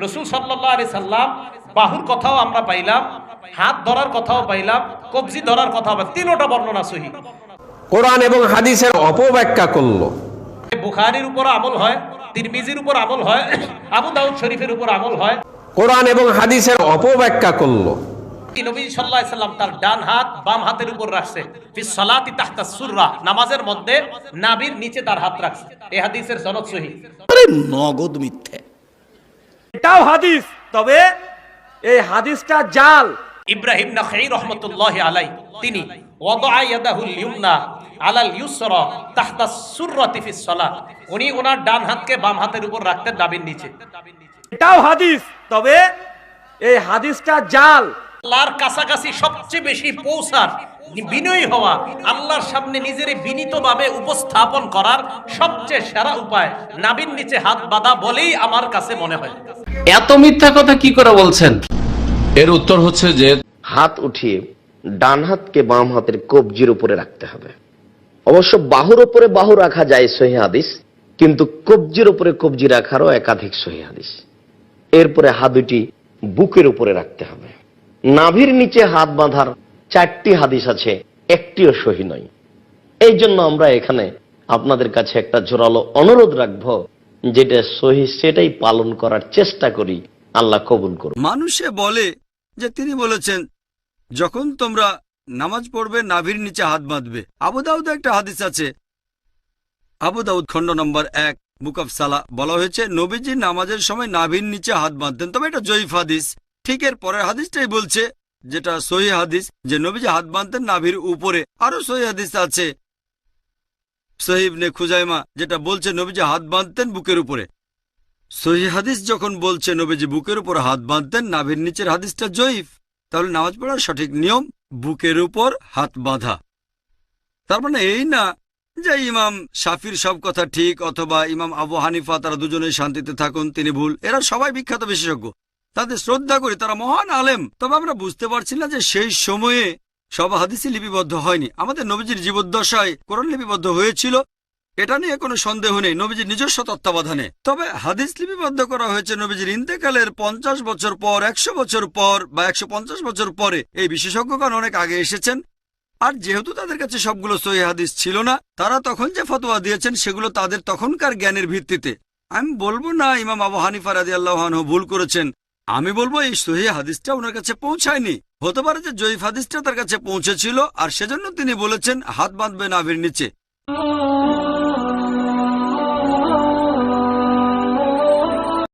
রাসূল সাল্লাল্লাহু আলাইহি সাল্লাম বাহুর কথাও আমরা পাইলাম, হাত ধরার কথাও পাইলাম, কবজি ধরার কথাও পাইলাম, তিনটা বর্ণনা সহিহ। কোরআন এবং হাদিসের অপব্যাখ্যা করলো। বুখারীর উপর আমল হয়, তিরমিজির উপর আমল হয়, আবু দাউদ শরীফের উপর আমল হয়। কোরআন এবং হাদিসের অপব্যাখ্যা করলো। নবী সাল্লাল্লাহু আলাইহি সাল্লাম তার ডান হাত বাম হাতের উপর রাখছে, ফিস সালাতি তাহতা সুররা, নামাজের মধ্যে নাভির নিচে তার হাত রাখছে। এই হাদিসের সনদ সহিহ। আরে নগদ মিথ্যে। এটাও হাদিস, তবে এই হাদিসটা জাল। ইব্রাহিম নাখাই রাহমাতুল্লাহি আলাইহি তিনি ওয়াদা ইয়াদাহুল ইউমনা আলাল ইউসরা তাহতা সুররাতি ফিস সালাত, উনি ওনার ডান হাতকে বাম হাতের উপর রাখতেন নাভির নিচে। এটাও হাদিস, তবে এই হাদিসটা জাল। আল্লাহর কাছাকাছি সবচেয়ে বেশি পৌঁছার, বিনয়ী হওয়া, আল্লাহর সামনে নিজের বিনীতভাবে উপস্থাপন করার সবচেয়ে সেরা উপায় নাভির নিচে হাত বাঁধা বলেই আমার কাছে মনে হয়। এত মিথ্যা কথা কি করে বলছেন? এর উত্তর হচ্ছে যে হাত উঠিয়ে ডান হাতকে বাম হাতের কবজির উপরে রাখতে হবে। অবশ্য বাহুর উপরে বাহু রাখা যায় সহিহ হাদিস, কিন্তু কবজির উপরে কবজি রাখারও একাধিক সহিহ হাদিস। এরপরে হাত দুটি বুকের উপরে রাখতে হবে। নাভির নিচে হাত বাঁধার 4টি হাদিস আছে, একটিও সহিহ নয়। এই জন্য আমরা এখানে আপনাদের কাছে একটা জোরালো অনুরোধ রাখবো, যেটা সহিহ সেটাই পালন করার চেষ্টা করি। আল্লাহ কবুল করুন। মানুষে বলে যে তিনি বলেছেন যখন তোমরা নামাজ পড়বে নাভির নিচে হাত বাঁধবে। আবু দাউদে একটা হাদিস আছে, আবু দাউদ খণ্ড নম্বর 1 বুক অফ সালা, বলা হয়েছে নবীজি নামাজের সময় নাভির নিচে হাত বাঁধতেন। তবে এটা জয়ীফ হাদিস। ঠিক এর পরের হাদিসটাই বলছে, যেটা সহিহ হাদিস, যে নবীজি হাত বাঁধতেন নাভির উপরে। আরো সহিহ হাদিস আছে সহিহ ইবনে খুজাইমা, যেটা বলছে নবীজি হাত বাঁধতেন বুকের উপরে। সহিহ হাদিস যখন বলছে নবীজি বুকের উপর হাত বাঁধতেন, নাভির নিচের হাদিসটা জয়ীফ। তাহলে নামাজ পড়ার সঠিক নিয়ম বুকের উপর হাত বাঁধা। তার মানে এই না যে ইমাম শাফির সব কথা ঠিক অথবা ইমাম আবু হানিফা তারা দুজনেই শান্তিতে থাকুন, তিনি ভুল। এরা সবাই বিখ্যাত বিশেষজ্ঞ, তাদের শ্রদ্ধা করি, তারা মহান আলেম। তবে আমরা বুঝতে পারছি না যে সেই সময়ে সব হাদিসই লিপিবদ্ধ হয়নি। আমাদের নবীজির জীবদ্দশায় কোরআন লিপিবদ্ধ হয়েছিল, এটা নিয়ে কোনো সন্দেহ নেই, নবীজির নিজস্ব তত্ত্বাবধানে। তবে হাদিস লিপিবদ্ধ করা হয়েছে নবীজির ইন্তেকালের 50 বছর পর, 100 বছর পর বা 150 বছর পরে। এই বিশেষজ্ঞগণ অনেক আগে এসেছেন, আর যেহেতু তাদের কাছে সবগুলো সহিহ হাদিস ছিল না, তারা তখন যে ফতোয়া দিয়েছেন সেগুলো তাদের তখনকার জ্ঞানের ভিত্তিতে। আমি বলবো না ইমাম আবু হানিফা রাদিয়াল্লাহু আনহু ভুল করেছেন, আমি বলবো এই সহিহ হাদিসটা ওনার কাছে পৌঁছায়নি। হতে পারে যে জয়ীফ হাদিসটা তার কাছে পৌঁছেছিল, আর সেজন্য তিনি বলেছেন হাত বাঁধবে নাভির নিচে।